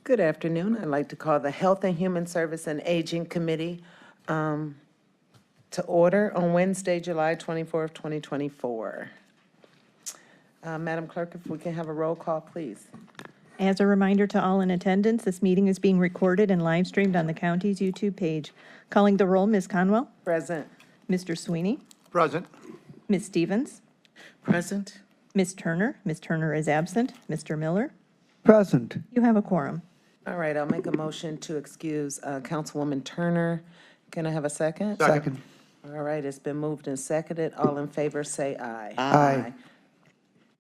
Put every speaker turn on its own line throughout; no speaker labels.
Good afternoon. I'd like to call the Health and Human Service and Aging Committee to order on Wednesday, July 24th, 2024. Madam Clerk, if we can have a roll call, please.
As a reminder to all in attendance, this meeting is being recorded and live streamed on the county's YouTube page. Calling the roll, Ms. Conwell,
Present.
Mr. Sweeney,
Present.
Ms. Stevens,
Present.
Ms. Turner. Ms. Turner is absent. Mr. Miller,
Present.
you have a quorum.
All right, I'll make a motion to excuse Councilwoman Turner. Can I have a second?
Second.
All right, it's been moved and seconded. All in favor, say aye.
Aye.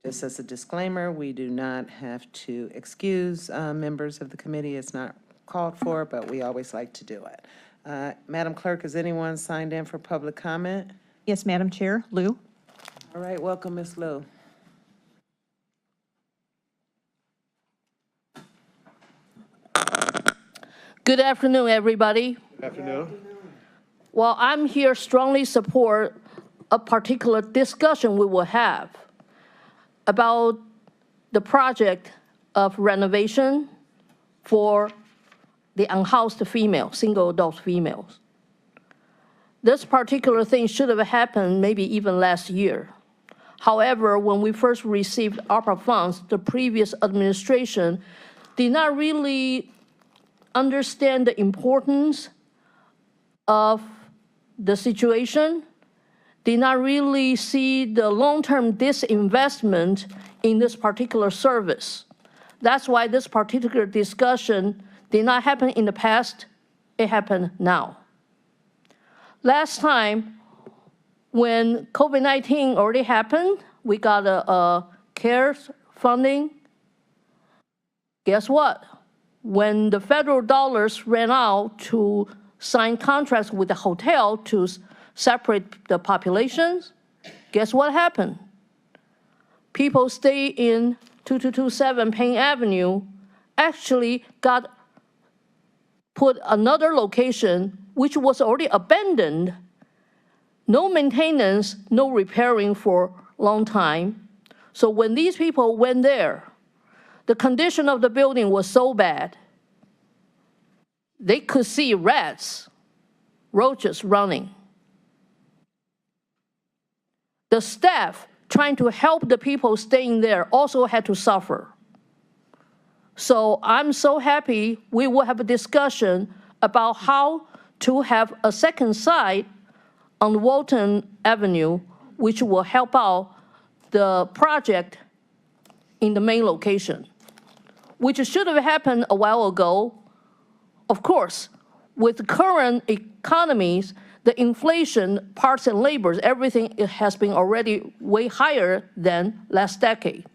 Just as a disclaimer, we do not have to excuse members of the committee. It's not called for, but we always like to do it. Madam Clerk, is anyone signed in for public comment?
Yes, Madam Chair. Lou?
All right, welcome, Ms. Lou.
Good afternoon, everybody.
Good afternoon.
Well, I'm here strongly support a particular discussion we will have about the project of renovation for the unhoused female, single adult females. This particular thing should have happened maybe even last year. However, when we first received ARPA funds, the previous administration did not really understand the importance of the situation, did not really see the long-term disinvestment in this particular service. That's why this particular discussion did not happen in the past, it happened now. Last time, when COVID-19 already happened, we got a CARES funding. Guess what? When the federal dollars ran out to sign contracts with the hotel to separate the populations, guess what happened? People stay in 2227 Payne Avenue actually got put another location which was already abandoned. No maintenance, no repairing for a long time. So when these people went there, the condition of the building was so bad, they could see rats, roaches running. The staff trying to help the people staying there also had to suffer. So I'm so happy we will have a discussion about how to have a second site on Walton Avenue, which will help out the project in the main location, which should have happened a while ago. Of course, with current economies, the inflation, parts and labors, everything has been already way higher than last decade.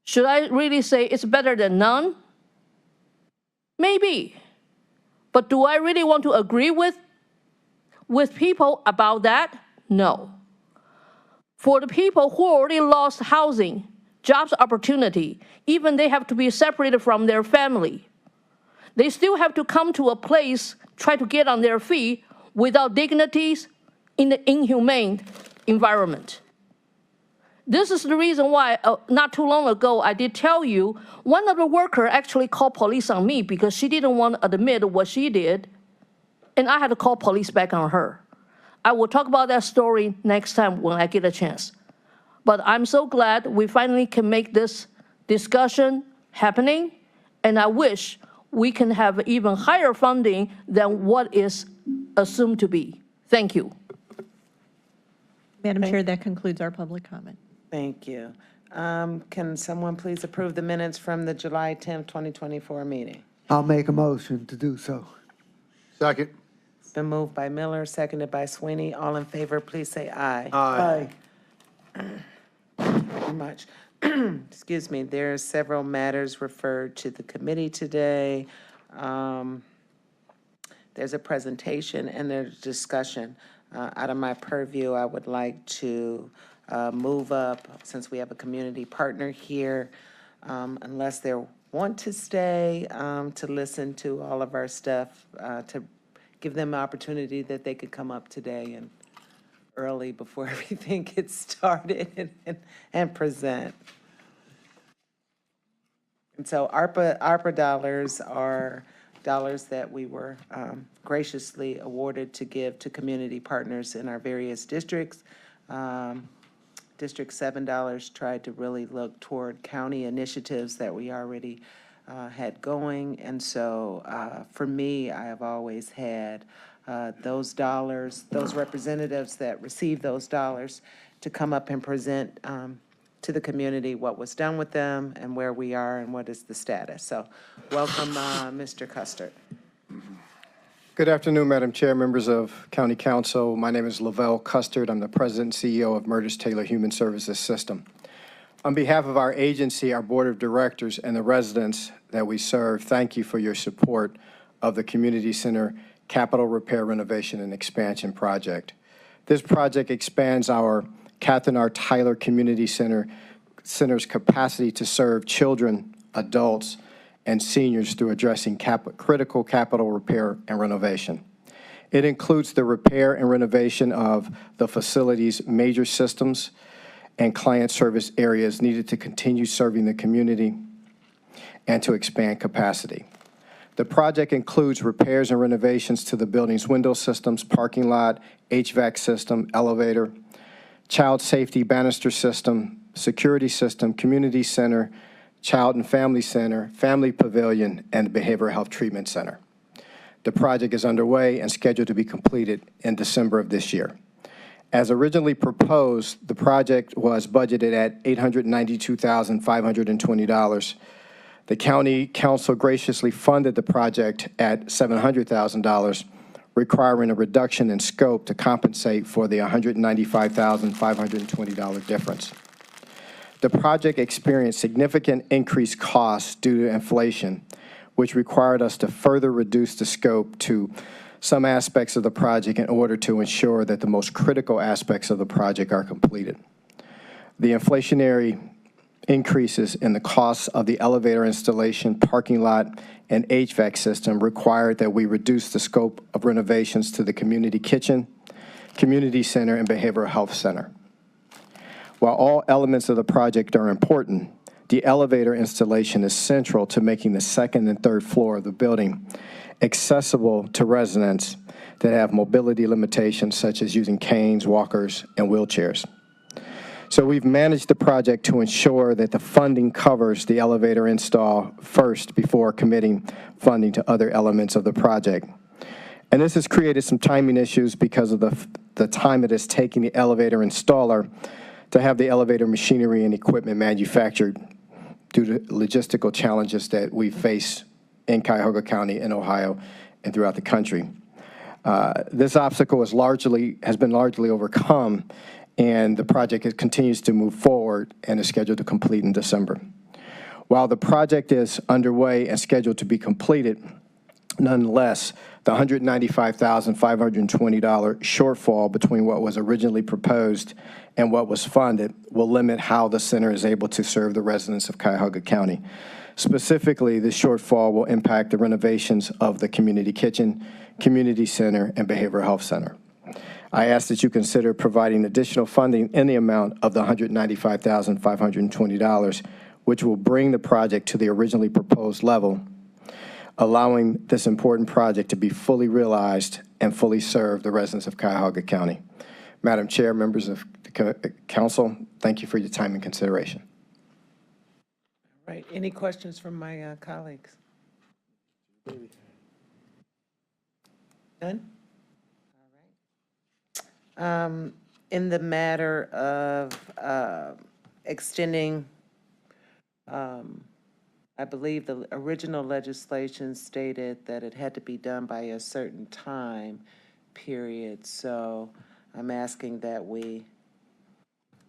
Should I really say it's better than none? Maybe. But do I really want to agree with people about that? No. For the people who already lost housing, jobs opportunity, even they have to be separated from their family, they still have to come to a place, try to get on their feet without dignities in the inhumane environment. This is the reason why not too long ago I did tell you one of the workers actually called police on me because she didn't want to admit what she did, and I had to call police back on her. I will talk about that story next time when I get a chance. But I'm so glad we finally can make this discussion happening, and I wish we can have even higher funding than what is assumed to be. Thank you.
Madam Chair, that concludes our public comment.
Thank you. Can someone please approve the minutes from the July 10th, 2024 meeting?
I'll make a motion to do so. Second.
It's been moved by Miller, seconded by Sweeney. All in favor, please say aye.
Aye.
Thank you very much. Excuse me, there are several matters referred to the committee today. There's a presentation and there's discussion. Out of my purview, I would like to move up, since we have a community partner here, unless they want to stay to listen to all of our stuff, to give them an opportunity that they could come up today and early before everything gets started and present. And so ARPA dollars are dollars that we were graciously awarded to give to community partners in our various districts. District 7 dollars tried to really look toward county initiatives that we already had going. And so for me, I have always had those dollars, those representatives that receive those dollars to come up and present to the community what was done with them and where we are and what is the status. So welcome, Mr. Custard.
Good afternoon, Madam Chair, members of County Council. My name is Lavelle Custard. I'm the President and CEO of Murders Taylor Human Services System. On behalf of our agency, our Board of Directors, and the residents that we serve, thank you for your support of the Community Center Capital Repair Renovation and Expansion Project. This project expands our Catherine R. Tyler Community Center's capacity to serve children, adults, and seniors through addressing critical capital repair and renovation. It includes the repair and renovation of the facility's major systems and client service areas needed to continue serving the community and to expand capacity. The project includes repairs and renovations to the building's window systems, parking lot, HVAC system, elevator, child safety banister system, security system, community center, Child and Family Center, Family Pavilion, and Behavioral Health Treatment Center. The project is underway and scheduled to be completed in December of this year. As originally proposed, the project was budgeted at $892,520. The County Council graciously funded the project at $700,000, requiring a reduction in scope to compensate for the $195,520 difference. The project experienced significant increased costs due to inflation, which required us to further reduce the scope to some aspects of the project in order to ensure that the most critical aspects of the project are completed. The inflationary increases in the costs of the elevator installation, parking lot, and HVAC system required that we reduce the scope of renovations to the community kitchen, community center, and behavioral health center. While all elements of the project are important, the elevator installation is central to making the second and third floor of the building accessible to residents that have mobility limitations, such as using canes, walkers, and wheelchairs. So we've managed the project to ensure that the funding covers the elevator install first before committing funding to other elements of the project. And this has created some timing issues because of the time it is taking the elevator installer to have the elevator machinery and equipment manufactured due to logistical challenges that we face in Cuyahoga County, in Ohio, and throughout the country. This obstacle has been largely overcome, and the project continues to move forward and is scheduled to complete in December. While the project is underway and scheduled to be completed, nonetheless, the $195,520 shortfall between what was originally proposed and what was funded will limit how the center is able to serve the residents of Cuyahoga County. Specifically, this shortfall will impact the renovations of the community kitchen, community center, and behavioral health center. I ask that you consider providing additional funding in the amount of the $195,520, which will bring the project to the originally proposed level, allowing this important project to be fully realized and fully serve the residents of Cuyahoga County. Madam Chair, members of the Council, thank you for your time and consideration.
Right, any questions from my colleagues? None? All right. In the matter of extending, I believe the original legislation stated that it had to be done by a certain time period. So I'm asking that we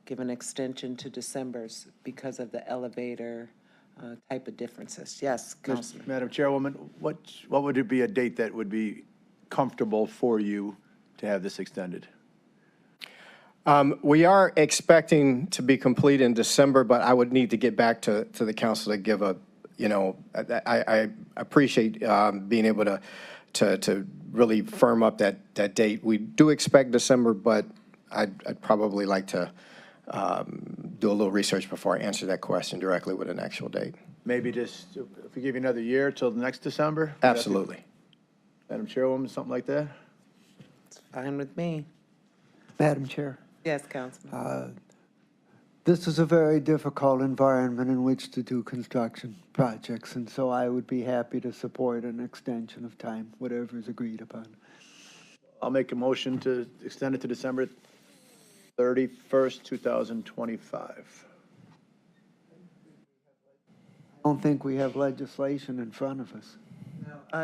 give an extension to December's because of the elevator type of differences. Yes, Councilman.
Madam Chairwoman, what would it be a date that would be comfortable for you to have this extended?
We are expecting to be complete in December, but I would need to get back to the council to give a, I appreciate being able to really firm up that date. We do expect December, but I'd probably like to do a little research before I answer that question directly with an actual date.
maybe just, if we give you another year till the next December? Would that be-
Absolutely.
Madam Chairwoman, something like that?
It's fine with me.
Madam Chair,
Yes, Councilman.
this is a very difficult environment in which to do construction projects, and so I would be happy to support an extension of time, whatever is agreed upon.
I'll make a motion to extend it to December 31st, 2025.
I don't think we have legislation in front of us.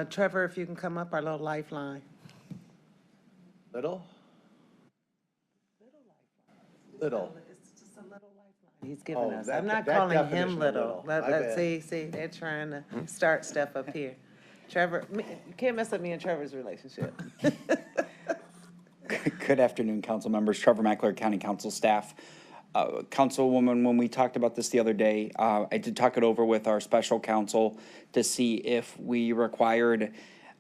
Trevor, if you can come up, our little lifeline.
Little? Little.
It's just a little lifeline he's giving us.
that-
I'm not
that
calling
definition
him
of
little.
little.
Let,
My
let,
bad.
see, they're trying to start stuff up here. Trevor, you can't mess up me and Trevor's relationship.
Good afternoon, council members. Trevor Mackler, County Council staff. Councilwoman, when we talked about this the other day, I did talk it over with our special counsel to see if we required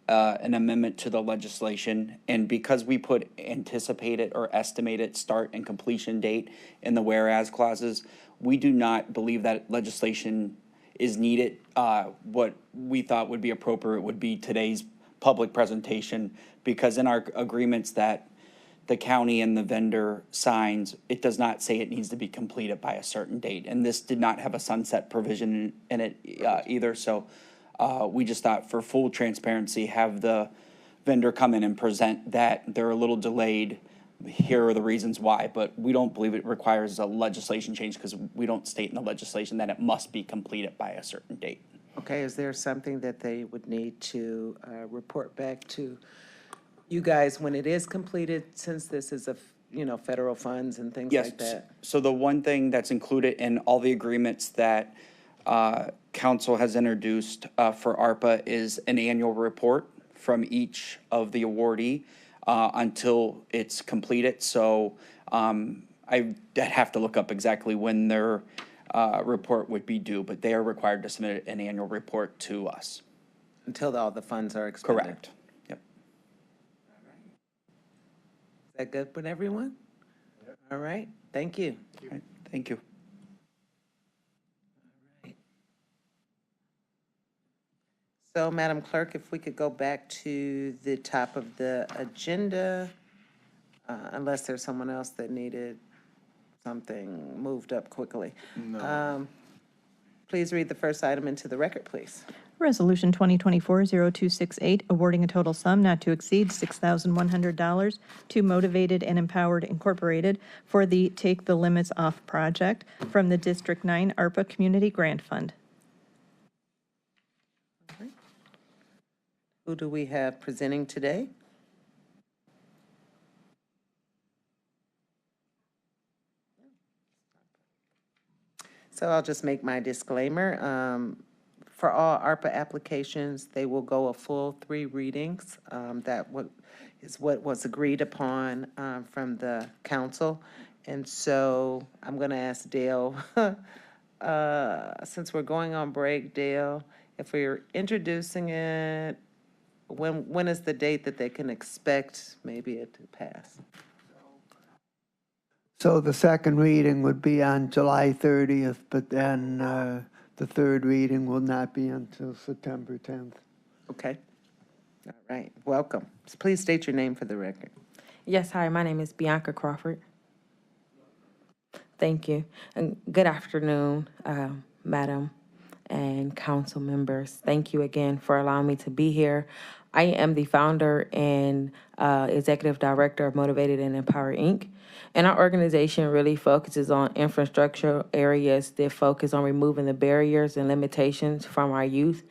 an amendment to the legislation. And because we put anticipated or estimated start and completion date in the whereas clauses, we do not believe that legislation is needed. What we thought would be appropriate would be today's public presentation, because in our agreements that the county and the vendor signs, it does not say it needs to be completed by a certain date. And this did not have a sunset provision in it either. So we just thought, for full transparency, have the vendor come in and present that they're a little delayed. Here are the reasons why, but we don't believe it requires a legislation change, because we don't state in the legislation that it must be completed by a certain date.
Okay, is there something that they would need to report back to you guys when it is completed, since this is federal funds and things
Yes.
like that?
So the one thing that's included in all the agreements that council has introduced for ARPA is an annual report from each of the awardee until it's completed. So I'd have to look up exactly when their report would be due, but they are required to submit an annual report to us.
Until all the funds are expended?
Correct. Yep.
Is that good with everyone? All right, thank you.
All right, thank you.
So, Madam Clerk, if we could go back to the top of the agenda, unless there's someone else that needed something moved up quickly. Please read the first item into the record, please.
Resolution 2024-0268, awarding a total sum not to exceed $6,100 to Motivated and Empowered Incorporated for the Take the Limits Off project from the District 9 ARPA Community Grant Fund.
Who do we have presenting today? So I'll just make my disclaimer. For all ARPA applications, they will go a full 3 readings. That is what was agreed upon from the council. And so I'm going to ask Dale, since we're going on break, Dale, if we're introducing it, when is the date that they can expect maybe it to pass?
So the second reading would be on July 30th, but then the third reading will not be until September 10th.
Okay. All right. Welcome. Please state your name for the record.
Yes, hi, my name is Bianca Crawford. Thank you. And good afternoon, Madam and council members. Thank you again for allowing me to be here. I am the founder and executive director of Motivated and Empowered, Inc. And our organization really focuses on infrastructure areas that focus on removing the barriers and limitations from our youth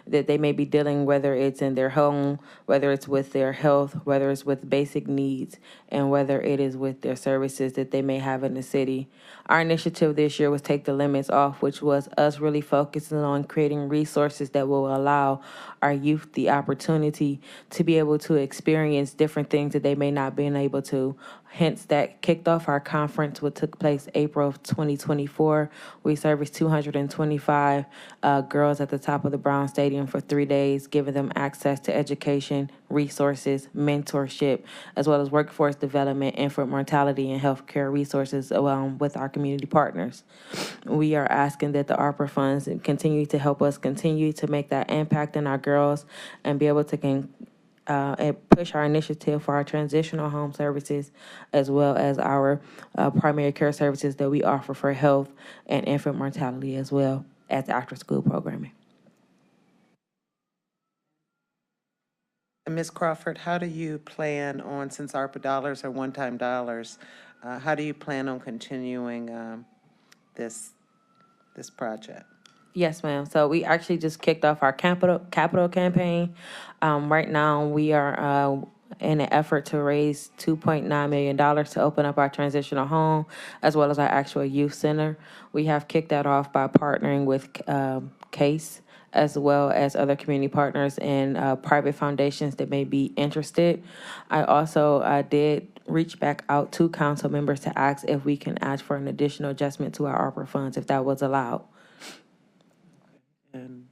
that they may be dealing, whether it's in their home, whether it's with their health, whether it's with basic needs, and whether it is with their services that they may have in the city. Our initiative this year was Take the Limits Off, which was us really focusing on creating resources that will allow our youth the opportunity to be able to experience different things that they may not be able to Hence, that kicked off our conference, which took place April of 2024. We serviced 225 girls at the top of the Brown Stadium for 3 days, giving them access to education, resources, mentorship, as well as workforce development, infant mortality, and healthcare resources with our community partners. We are asking that the ARPA funds continue to help us continue to make that impact in our girls and be able to and push our initiative for our transitional home services, as well as our primary care services that we offer for health and infant mortality, as well as after-school programming.
And Ms. Crawford, how do you plan on, since ARPA dollars are one-time dollars, how do you plan on continuing this project?
Yes, ma'am. So we actually just kicked off our capital campaign. Right now, we are in an effort to raise $2.9 million to open up our transitional home, as well as our actual youth center. We have kicked that off by partnering with CASE, as well as other community partners and private foundations that may be interested. I also did reach back out to council members to ask if we can ask for an additional adjustment to our ARPA funds, if that was allowed.
And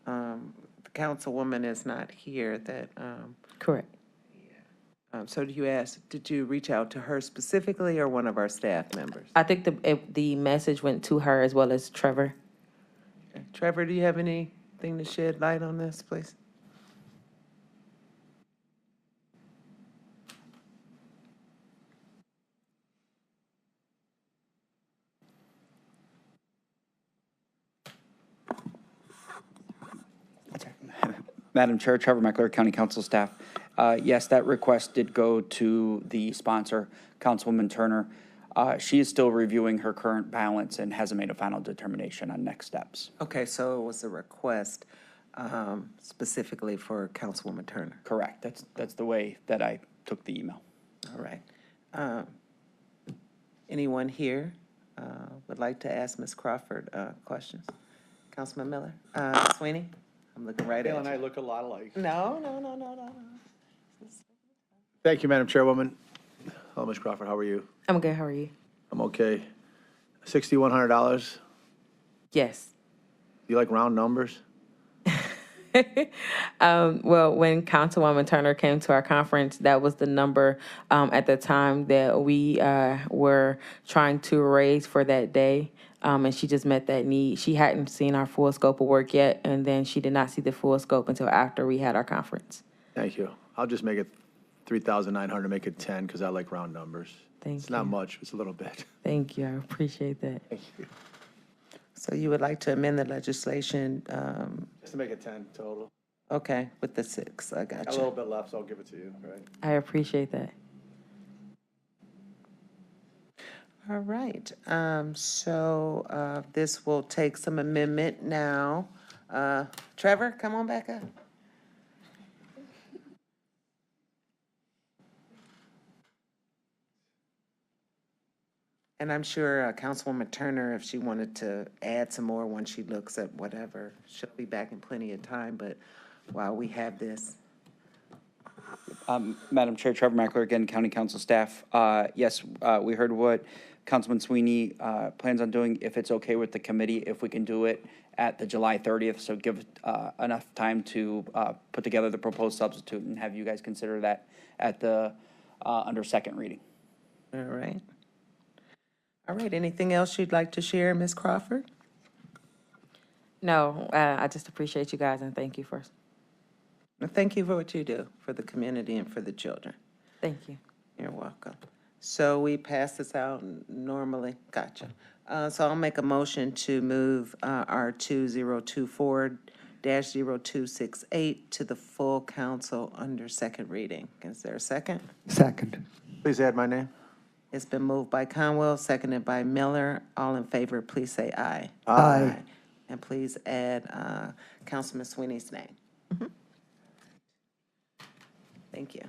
the councilwoman is not here that,
Correct.
so did you reach out to her specifically or one of our staff members?
I think the message went to her as well as Trevor.
Okay. Trevor, do you have anything to shed light on this, please?
Madam Chair, Trevor Meckler, County Council staff. Yes, that request did go to the sponsor, Councilwoman Turner. She is still reviewing her current balance and hasn't made a final determination on next steps.
Okay, so it was a request specifically for Councilwoman Turner.
Correct. That's the way that I took the email.
All right. Anyone here would like to ask Ms. Crawford questions? Councilman Miller? Sweeney? I'm looking right
Gail
at
and
you.
I look a lot alike.
No.
Thank you, Madam Chairwoman. Hello, Ms. Crawford, how are you?
I'm good. How are you?
I'm okay. $6,100,
Yes.
you like round numbers?
Well, when Councilwoman Turner came to our conference, that was the number at the time that we were trying to raise for that day. And she just met that need. She hadn't seen our full scope of work yet, and then she did not see the full scope until after we had our conference.
Thank you. I'll just make it 3,900, make it 10, because I like round numbers.
Thank
It's not
you.
much, it's a little bit.
Thank you. I appreciate that.
So you would like to amend the legislation,
Just to make it 10 total.
okay, with the 6, I got
Got a
you.
little bit left, so I'll give it to you, all right?
I appreciate that.
All right, so this will take some amendment now. Trevor, come on back up. And I'm sure Councilwoman Turner, if she wanted to add some more once she looks at whatever, she'll be back in plenty of time, but while we have this.
Madam Chair, Trevor Meckler, again, County Council staff. Yes, we heard what Councilman Sweeney plans on doing. If it's okay with the committee, if we can do it at the July 30th, so give enough time to put together the proposed substitute and have you guys consider that at the under second reading.
All right. All right, anything else you'd like to share, Ms. Crawford?
No, I just appreciate you guys and thank you first.
Well, thank you for what you do for the community and for the children.
Thank you.
You're welcome. So we pass this out normally, gotcha. So I'll make a motion to move our 2024-0268 to the full council under second reading. Is there a second?
Second.
Please add my name.
It's been moved by Conwell, seconded by Miller. All in favor, please say aye.
Aye.
And please add Councilman Sweeney's name. Thank you.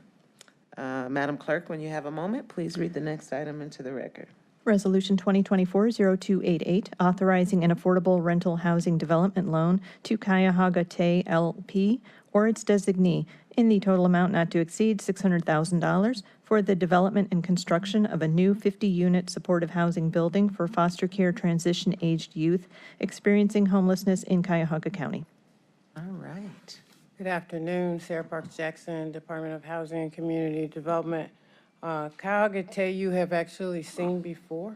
Madam Clerk, when you have a moment, please read the next item into the record.
Resolution 2024-0288, authorizing an affordable rental housing development loan to Cuyahoga Tay LP or its designee in the total amount not to exceed $600,000 for the development and construction of a new 50-unit supportive housing building for foster care transition-aged youth experiencing homelessness in Cuyahoga County.
All right.
Good afternoon, Sarah Parks Jackson, Department of Housing and Community Development. Cuyahoga Tay, you have actually seen before.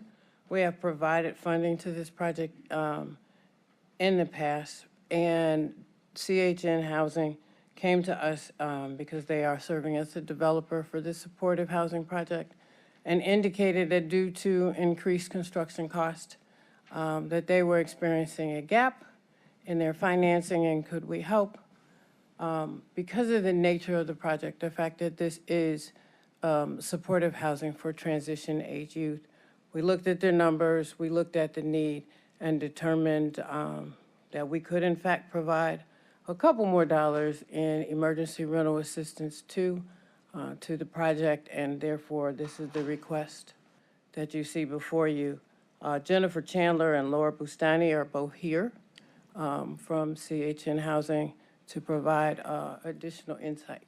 We have provided funding to this project in the past, and CHN Housing came to us because they are serving as a developer for this supportive housing project, and indicated that due to increased construction cost, that they were experiencing a gap in their financing, and could we help? Because of the nature of the project, the fact that this is supportive housing for transition-age youth, we looked at their numbers, we looked at the need, and determined that we could in fact provide a couple more dollars in emergency rental assistance to the project, and therefore this is the request that you see before you. Jennifer Chandler and Laura Bustani are both here from CHN Housing to provide additional insight.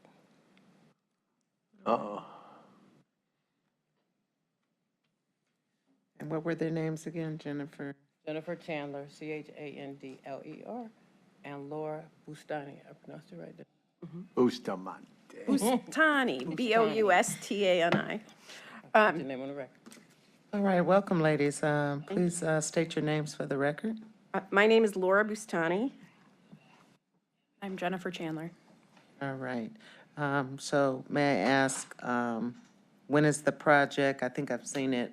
And what were their names again, Jennifer?
Jennifer Chandler, Chandler, and Laura Bustani. I pronounced it right there.
Bustamante.
Bustani, Boustani.
Put your name on the record.
All right, welcome, ladies. Please state your names for the record.
My name is Laura Bustani. I'm Jennifer Chandler.
All right. So may I ask, when is the project? I think I've seen it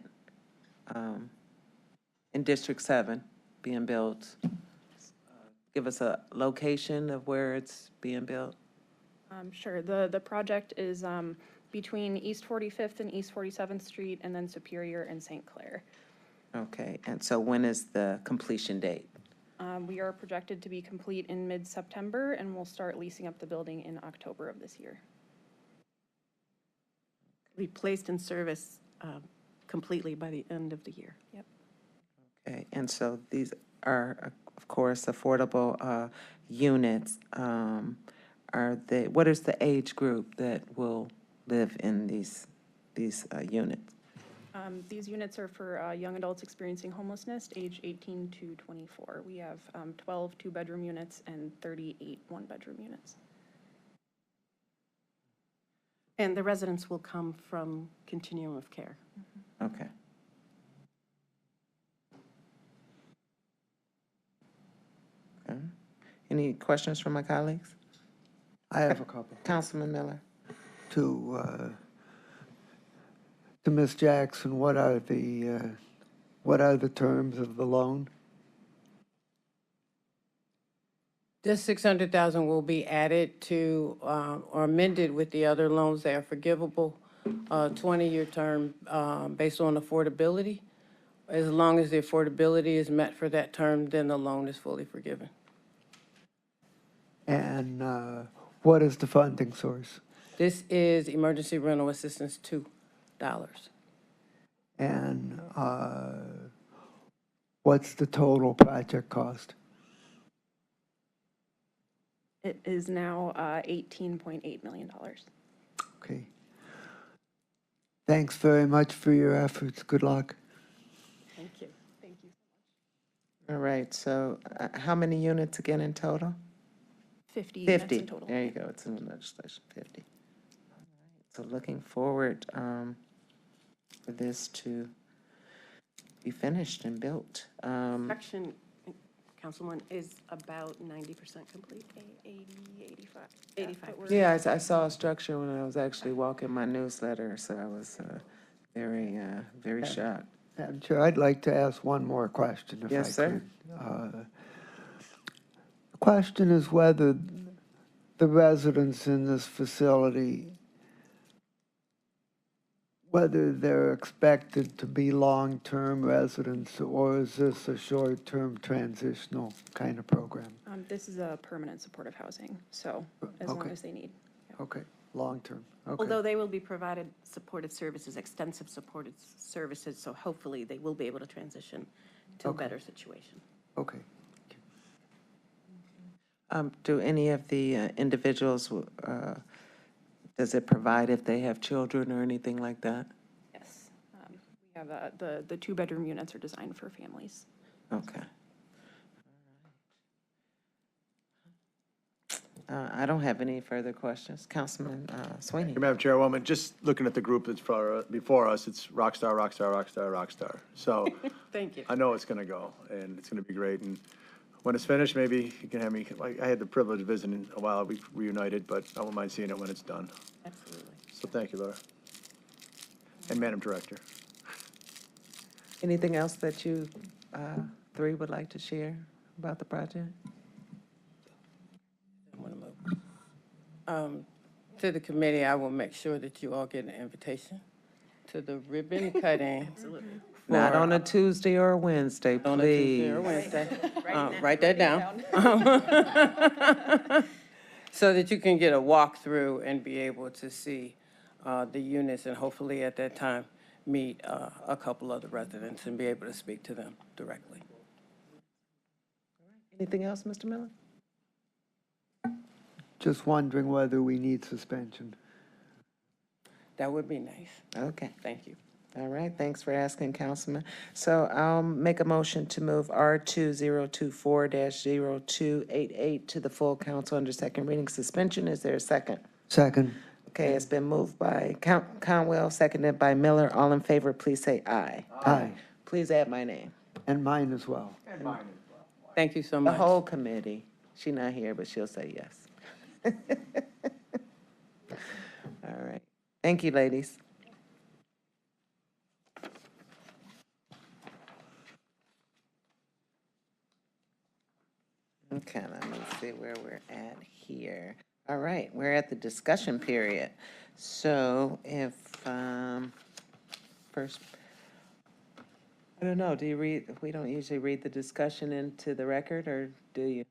in District 7 being built. Give us a location of where it's being built.
Sure. The project is between East 45th and East 47th Street, and then Superior and St. Clair.
Okay, and so when is the completion date?
We are projected to be complete in mid-September, and we'll start leasing up the building in October of this year.
Be placed in service completely by the end of the year.
Yep.
Okay, and so these are, of course, affordable units. What is the age group that will live in these units?
These units are for young adults experiencing homelessness, age 18 to 24. We have 12 two-bedroom units and 38 one-bedroom units.
And the residents will come from Continuum of Care.
Okay. Okay. Any questions from my colleagues?
I have a couple.
Councilman Miller?
To Ms. Jackson, what are the terms of the loan?
This $600,000 will be added to or amended with the other loans that are forgivable, 20-year term based on affordability. As long as the affordability is met for that term, then the loan is fully forgiven.
And what is the funding source?
This is emergency rental assistance $2.
And what's the total project cost?
It is now $18.8 million.
Okay. Thanks very much for your efforts. Good luck.
Thank you. Thank you.
All right, so how many units again in total?
50 units
50.
in total.
There you go, it's in the legislation, 50. All right, so looking forward for this to be finished and built.
Construction, Councilman, is about 90% complete.
80, 85.
85.
Yeah, I saw a structure when I was actually walking my newsletter, so I was very shocked.
Madam Chair, I'd like to ask one more question, if I could.
Yes, sir.
The question is whether the residents in this facility, whether they're expected to be long-term residents, or is this a short-term transitional kind of program?
This is a permanent supportive housing, so as long
Okay.
as they need.
Okay, long-term. Okay.
Although they will be provided supportive services, extensive supportive services, so hopefully they will be able to transition to a better situation.
Okay.
Do any of the individuals, does it provide if they have children or anything like that?
Yes. We have the two-bedroom units are designed for families.
Okay. I don't have any further questions. Councilman Sweeney.
Madam Chairwoman, just looking at the group that's before us, it's Rockstar, Rockstar, Rockstar, Rockstar. So
Thank you.
I know it's going to go, and it's going to be great. And when it's finished, maybe you can have me, I had the privilege of visiting a while, we reunited, but I won't mind seeing it when it's done.
Absolutely.
So thank you, Laura. And Madam Director.
Anything else that you three would like to share about the project?
To the committee, I will make sure that you all get an invitation to the ribbon cutting.
Not on a Tuesday or a Wednesday, please.
On a Tuesday or Wednesday. Write that down. So that you can get a walkthrough and be able to see the units, and hopefully at that time, meet a couple of the residents and be able to speak to them directly.
Anything else, Mr. Miller?
Just wondering whether we need suspension.
That would be nice.
Okay.
Thank you.
All right, thanks for asking, Councilman. So I'll make a motion to move R2024-0288 to the full council under second reading suspension. Is there a second?
Second.
Okay, it's been moved by Conwell, seconded by Miller. All in favor, please say aye.
Aye.
Please add my name.
And mine as well.
Thank you so
The
much.
whole committee. She's not here, but she'll say yes. All right. Thank you, ladies. Okay, let me see where we're at here. All right, we're at the discussion period. So if, first, I don't know, do you read, we don't usually read the discussion into the record, or do you?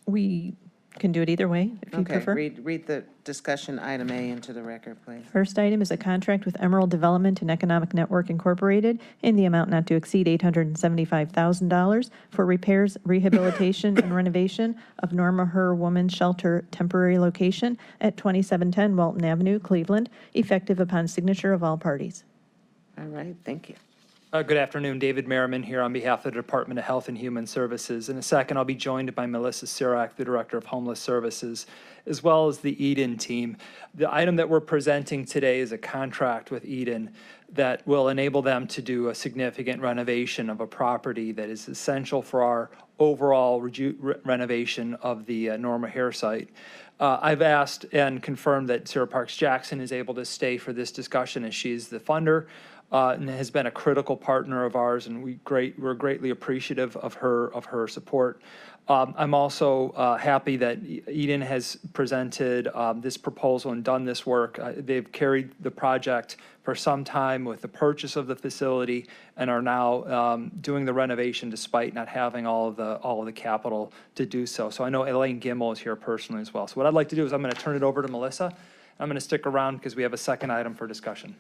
We can do it either way, if you prefer.
Okay, read the discussion item A into the record, please.
First item is a contract with Emerald Development and Economic Network Incorporated in the amount not to exceed $875,000 for repairs, rehabilitation, and renovation of Norma Herr Women's Shelter temporary location at 2710 Walton Avenue, Cleveland, effective upon signature of all parties.
All right, thank you.
Good afternoon, David Merriman here on behalf of the Department of Health and Human Services. In a second, I'll be joined by Melissa Sirak, the Director of Homeless Services, as well as the Eden team. The item that we're presenting today is a contract with Eden that will enable them to do a significant renovation of a property that is essential for our overall renovation of the Norma Herr site. I've asked and confirmed that Sierra Parks Jackson is able to stay for this discussion as she is the funder. And has been a critical partner of ours, and we're greatly appreciative of her support. I'm also happy that Eden has presented this proposal and done this work. They've carried the project for some time with the purchase of the facility and are now doing the renovation despite not having all of the capital to do so. So I know Elaine Gimmel is here personally as well. So what I'd like to do is I'm going to turn it over to Melissa. I'm going to stick around because we have a second item for discussion.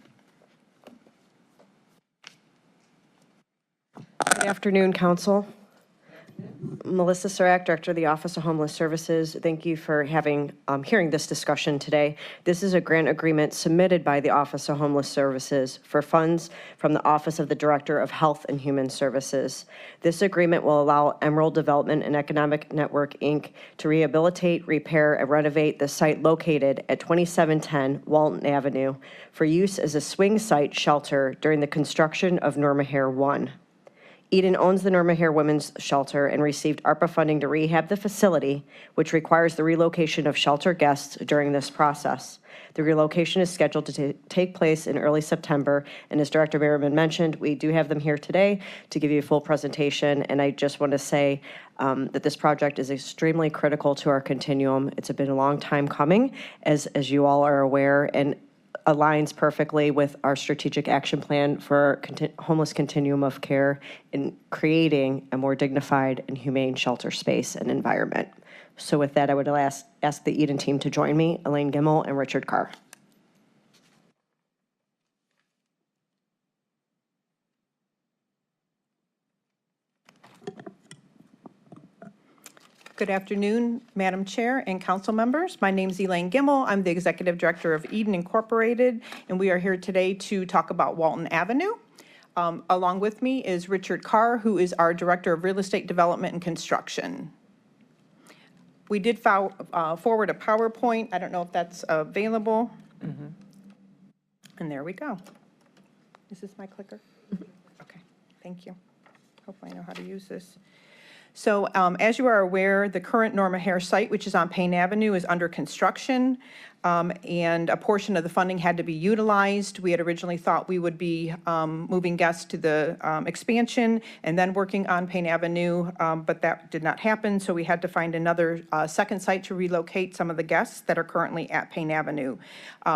Good afternoon, Council. Melissa Sirak, Director of the Office of Homeless Services. Thank you for hearing this discussion today. This is a grant agreement submitted by the Office of Homeless Services for funds from the Office of the Director of Health and Human Services. This agreement will allow Emerald Development and Economic Network, Inc. to rehabilitate, repair, and renovate the site located at 2710 Walton Avenue for use as a swing site shelter during the construction of Norma Herr 1. Eden owns the Norma Herr Women's Shelter and received ARPA funding to rehab the facility, which requires the relocation of shelter guests during this process. The relocation is scheduled to take place in early September, and as Director Merriman mentioned, we do have them here today to give you a full presentation, and I just want to say that this project is extremely critical to our continuum. It's been a long time coming, as you all are aware, and aligns perfectly with our strategic action plan for homeless continuum of care in creating a more dignified and humane shelter space and environment. So with that, I would ask the Eden team to join me, Elaine Gimmel and Richard Carr.
Good afternoon, Madam Chair and council members. My name is Elaine Gimmel. I'm the Executive Director of Eden Incorporated, and we are here today to talk about Walton Avenue. Along with me is Richard Carr, who is our Director of Real Estate Development and Construction. We did forward a PowerPoint. I don't know if that's available. And there we go. Is this my clicker? Okay, thank you. Hopefully I know how to use this. So as you are aware, the current Norma Hare site, which is on Payne Avenue, is under construction, and a portion of the funding had to be utilized. We had originally thought we would be moving guests to the expansion and then working on Payne Avenue, but that did not happen, so we had to find another second site to relocate some of the guests that are currently at Payne Avenue.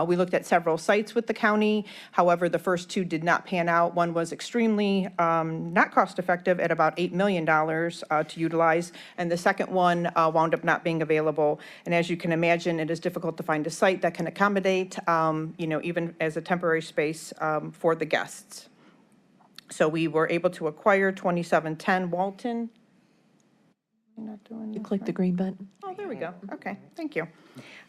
We looked at several sites with the county. However, the first two did not pan out. One was extremely not cost-effective at about $8 million to utilize, and the second one wound up not being available. And as you can imagine, it is difficult to find a site that can accommodate, even as a temporary space for the guests. So we were able to acquire 2710 Walton. I'm not doing
You
this
click the
right.
green button.
Oh, there we go. Okay, thank you.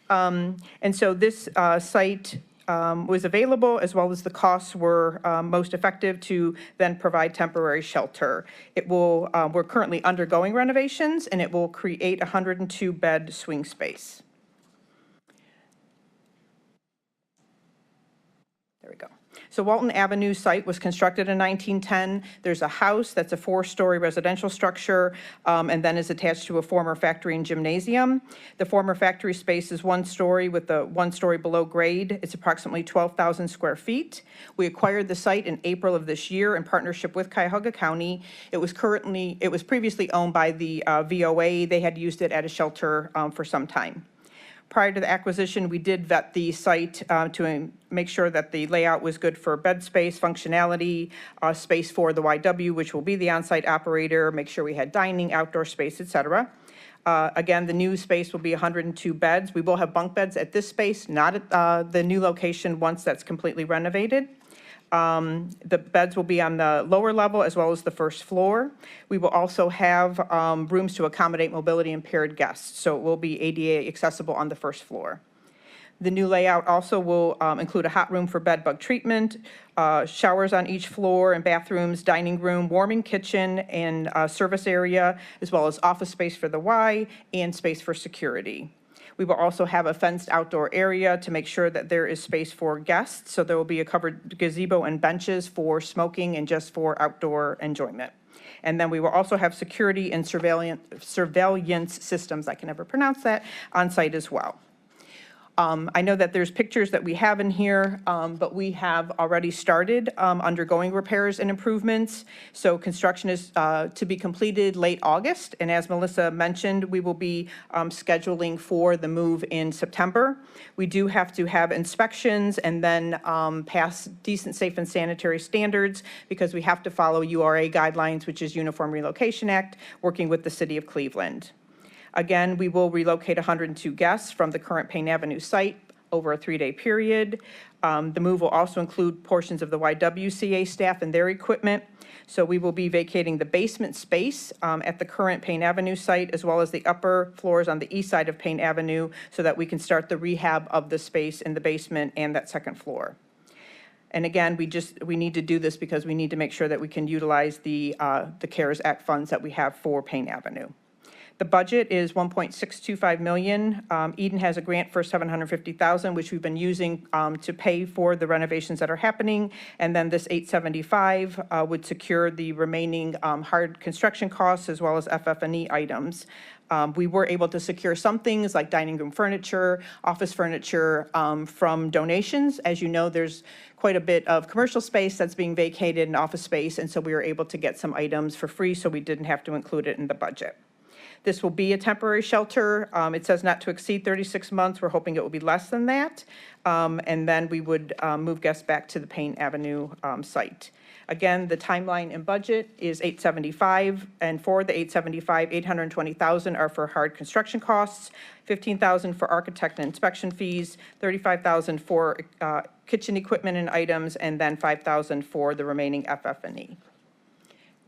And so this site was available, as well as the costs were most effective to then provide temporary shelter. It will, we're currently undergoing renovations, and it will create a 102-bed swing space. There we go. So Walton Avenue site was constructed in 1910. There's a house that's a 4-story residential structure, and then is attached to a former factory and gymnasium. The former factory space is 1 story with the 1 story below grade. It's approximately 12,000 square feet. We acquired the site in April of this year in partnership with Cuyahoga County. It was previously owned by the VOA. They had used it as a shelter for some time. Prior to the acquisition, we did vet the site to make sure that the layout was good for bed space, functionality, space for the YW, which will be the on-site operator, make sure we had dining, outdoor space, et cetera. Again, the new space will be 102 beds. We will have bunk beds at this space, not at the new location once that's completely renovated. The beds will be on the lower level as well as the first floor. We will also have rooms to accommodate mobility impaired guests, so it will be ADA accessible on the first floor. The new layout also will include a hot room for bed bug treatment, showers on each floor and bathrooms, dining room, warming kitchen, and service area, as well as office space for the Y and space for security. We will also have a fenced outdoor area to make sure that there is space for guests. So there will be a covered gazebo and benches for smoking and just for outdoor enjoyment. And then we will also have security and surveillance systems, I can never pronounce that, on site as well. I know that there's pictures that we have in here, but we have already started undergoing repairs and improvements. So construction is to be completed late August. And as Melissa mentioned, we will be scheduling for the move in September. We do have to have inspections and then pass decent, safe, and sanitary standards because we have to follow URA guidelines, which is Uniform Relocation Act, working with the City of Cleveland. Again, we will relocate 102 guests from the current Payne Avenue site over a 3-day period. The move will also include portions of the YWCA staff and their equipment. So we will be vacating the basement space at the current Payne Avenue site, as well as the upper floors on the east side of Payne Avenue, so that we can start the rehab of the space in the basement and that second floor. And again, we need to do this because we need to make sure that we can utilize the CARES Act funds that we have for Payne Avenue. The budget is $1.625 million. Eden has a grant for $750,000, which we've been using to pay for the renovations that are happening. And then this $875 would secure the remaining hard construction costs as well as FF&E items. We were able to secure some things like dining room furniture, office furniture from donations. As you know, there's quite a bit of commercial space that's being vacated in office space, and so we were able to get some items for free, so we didn't have to include it in the budget. This will be a temporary shelter. It says not to exceed 36 months. We're hoping it will be less than that. And then we would move guests back to the Payne Avenue site. Again, the timeline and budget is 875, and for the 875, 820,000 are for hard construction costs, 15,000 for architect and inspection fees, 35,000 for kitchen equipment and items, and then 5,000 for the remaining FF&E.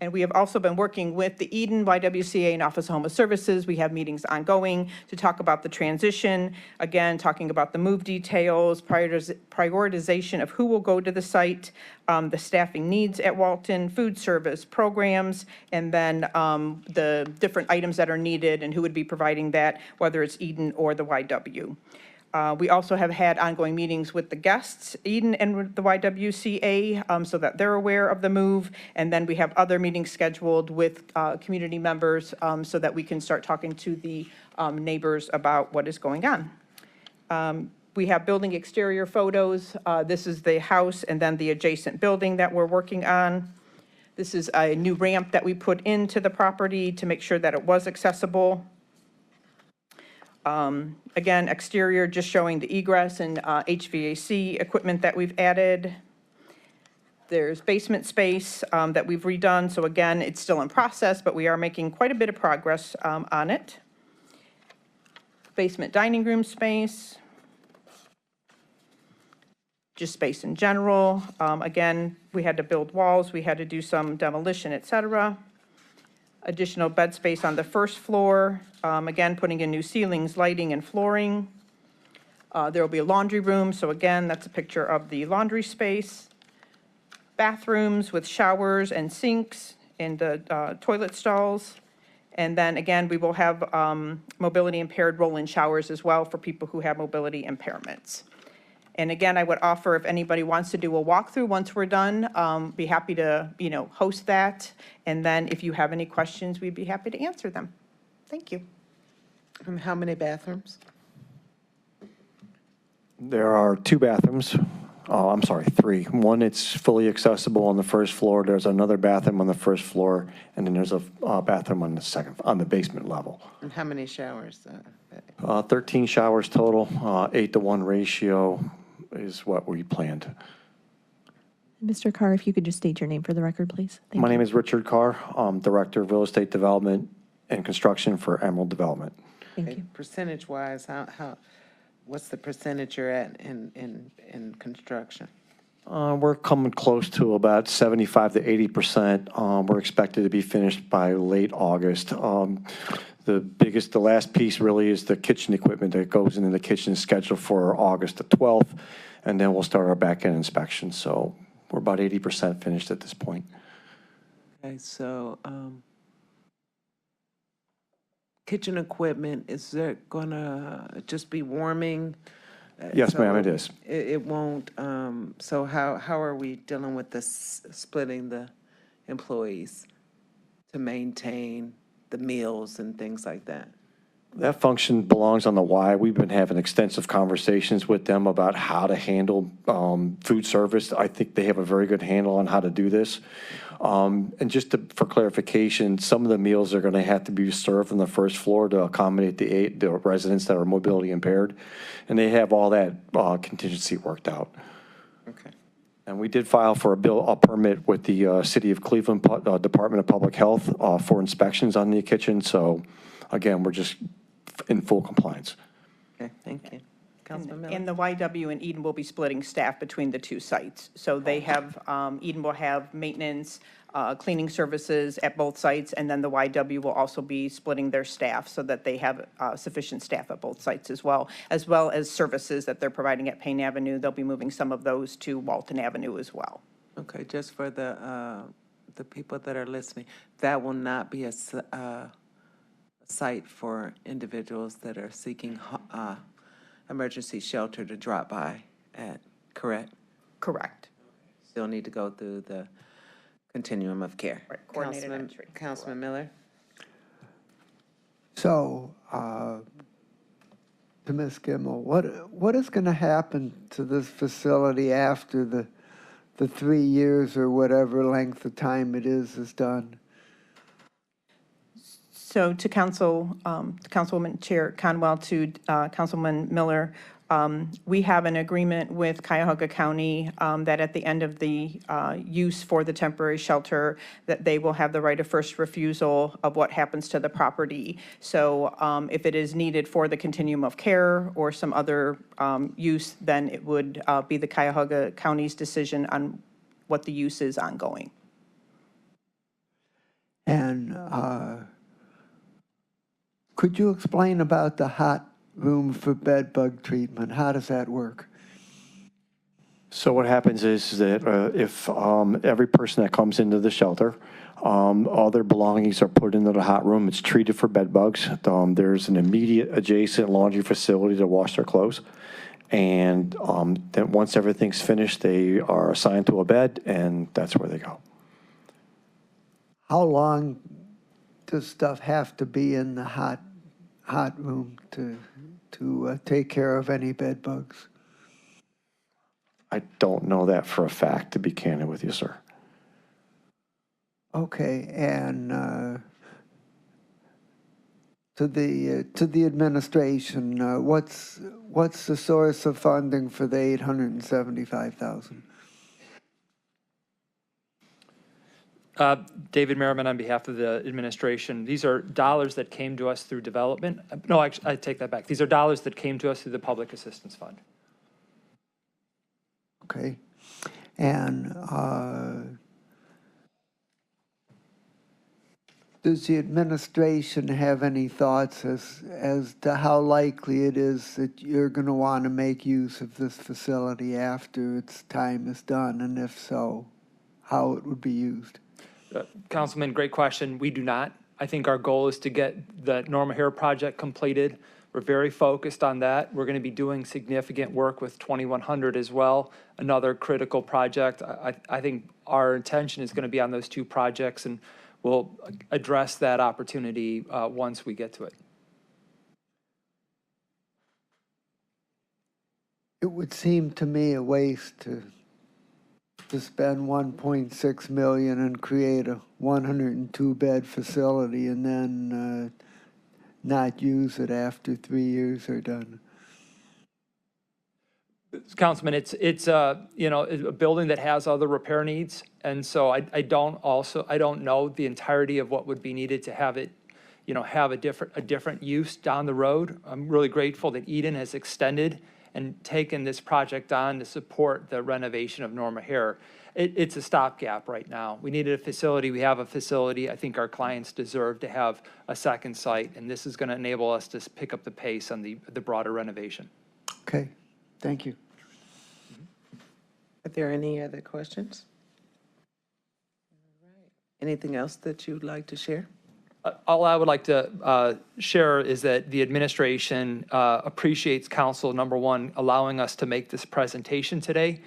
And we have also been working with the Eden, YWCA, and Office of Homeless Services. We have meetings ongoing to talk about the transition, again, talking about the move details, prioritization of who will go to the site, the staffing needs at Walton, food service, programs, and then the different items that are needed and who would be providing that, whether it's Eden or the YW. We also have had ongoing meetings with the guests, Eden and the YWCA, so that they're aware of the move. And then we have other meetings scheduled with community members so that we can start talking to the neighbors about what is going on. We have building exterior photos. This is the house and then the adjacent building that we're working on. This is a new ramp that we put into the property to make sure that it was accessible. Again, exterior, just showing the egress and HVAC equipment that we've added. There's basement space that we've redone. So again, it's still in process, but we are making quite a bit of progress on it. Basement dining room space. Just space in general. Again, we had to build walls. We had to do some demolition, et cetera. Additional bed space on the first floor. Again, putting in new ceilings, lighting, and flooring. There will be a laundry room. So again, that's a picture of the laundry space. Bathrooms with showers and sinks and toilet stalls. And then again, we will have mobility impaired roll-in showers as well for people who have mobility impairments. And again, I would offer if anybody wants to do a walkthrough once we're done, be happy to, host that. And then if you have any questions, we'd be happy to answer them. Thank you.
And how many bathrooms?
There are 2 bathrooms. I'm sorry, 3. One, it's fully accessible on the first floor. There's another bathroom on the first floor, and then there's a bathroom on the basement level.
And how many showers?
13 showers total, 8-to-1 ratio is what we planned.
Mr. Carr, if you could just state your name for the record, please. Thank
My
you.
name is Richard Carr. I'm Director of Real Estate Development and Construction for Emerald Development.
Thank you.
Percentage-wise, what's the percentage you're at in construction?
We're coming close to about 75 to 80%. We're expected to be finished by late August. The last piece really is the kitchen equipment that goes into the kitchen, scheduled for August the 12th, and then we'll start our back-end inspection. So we're about 80% finished at this point.
Okay, so kitchen equipment, is there gonna just be warming?
Yes,
So
ma'am, it is.
It won't, so how are we dealing with this, splitting the employees to maintain the meals and things like that?
That function belongs on the Y. We've been having extensive conversations with them about how to handle food service. I think they have a very good handle on how to do this. And just for clarification, some of the meals are going to have to be served on the first floor to accommodate the residents that are mobility impaired. And they have all that contingency worked out.
Okay.
And we did file for a permit with the City of Cleveland Department of Public Health for inspections on the kitchen. So again, we're just in full compliance.
Okay, thank you. Councilman Miller?
And the YW and Eden will be splitting staff between the 2 sites. So they have, Eden will have maintenance, cleaning services at both sites, and then the YW will also be splitting their staff so that they have sufficient staff at both sites as well as services that they're providing at Payne Avenue. They'll be moving some of those to Walton Avenue as well.
Okay, just for the people that are listening, that will not be a site for individuals that are seeking emergency shelter to drop by at, correct?
Correct.
Still need to go through the continuum of care.
Right, coordinated entry.
Councilman Miller?
So, to Ms. Gimmel, what is going to happen to this facility after the 3 years or whatever length of time it is done?
So to Councilwoman Chair Conwell, to Councilman Miller, we have an agreement with Cuyahoga County that at the end of the use for the temporary shelter, that they will have the right of first refusal of what happens to the property. So if it is needed for the continuum of care or some other use, then it would be the Cuyahoga County's decision on what the use is ongoing.
And could you explain about the hot room for bed bug treatment? How does that work?
So what happens is that if every person that comes into the shelter, all their belongings are put into the hot room, it's treated for bed bugs. There's an immediate adjacent laundry facility to wash their clothes. And then once everything's finished, they are assigned to a bed, and that's where they go.
How long does stuff have to be in the hot room to take care of any bed bugs?
I don't know that for a fact, to be candid with you, sir.
Okay, and to the administration, what's the source of funding for the $875,000?
David Merriman on behalf of the administration. These are dollars that came to us through development. No, actually, I take that back. These are dollars that came to us through the Public Assistance Fund.
Okay, and does the administration have any thoughts as to how likely it is that you're going to want to make use of this facility after its time is done, and if so, how it would be used?
Councilman, great question. We do not. I think our goal is to get the Norma Hare project completed. We're very focused on that. We're going to be doing significant work with 2100 as well, another critical project. I think our intention is going to be on those two projects, and we'll address that opportunity once we get to it.
It would seem to me a waste to spend $1.6 million and create a 102-bed facility and then not use it after 3 years are done.
Councilman, it's you know, a building that has other repair needs, and so I don't know the entirety of what would be needed to have it, you know, have a different use down the road. I'm really grateful that Eden has extended and taken this project on to support the renovation of Norma Hare. It's a stopgap right now. We needed a facility. We have a facility. I think our clients deserve to have a second site, and this is going to enable us to pick up the pace on the broader renovation.
Okay, thank you.
Are there any other questions? All right. Anything else that you'd like to share?
All I would like to share is that the administration appreciates council, number one, allowing us to make this presentation today.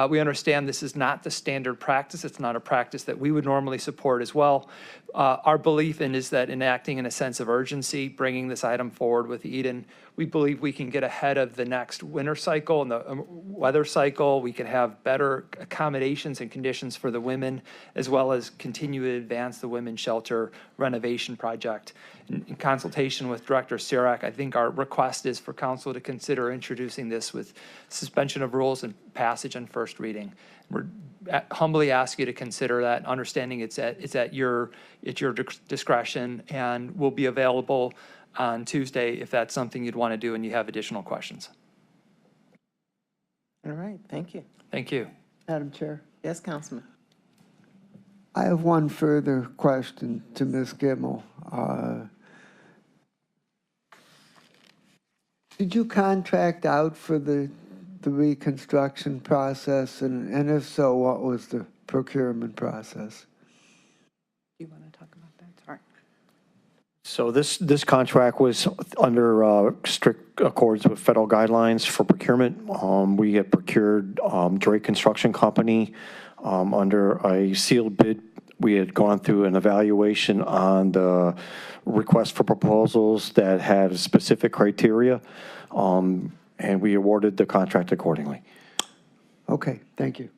We understand this is not the standard practice. It's not a practice that we would normally support as well. Our belief is that in acting in a sense of urgency, bringing this item forward with Eden, we believe we can get ahead of the next winter cycle and the weather cycle. We can have better accommodations and conditions for the women, as well as continue to advance the women's shelter renovation project. In consultation with Director Sirak, I think our request is for council to consider introducing this with suspension of rules and passage on first reading. We're humbly ask you to consider that, understanding it's at your discretion, and will be available on Tuesday if that's something you'd want to do and you have additional questions.
All right, thank you.
Thank you.
Madam Chair.
Yes, Councilman.
I have one further question to Ms. Gimmel. Did you contract out for the reconstruction process, and if so, what was the procurement process?
Do you want to talk about that? Sorry.
So this contract was under strict accords with federal guidelines for procurement. We had procured Drake Construction Company under a sealed bid. We had gone through an evaluation on the request for proposals that had specific criteria, and we awarded the contract accordingly.
Okay, thank you.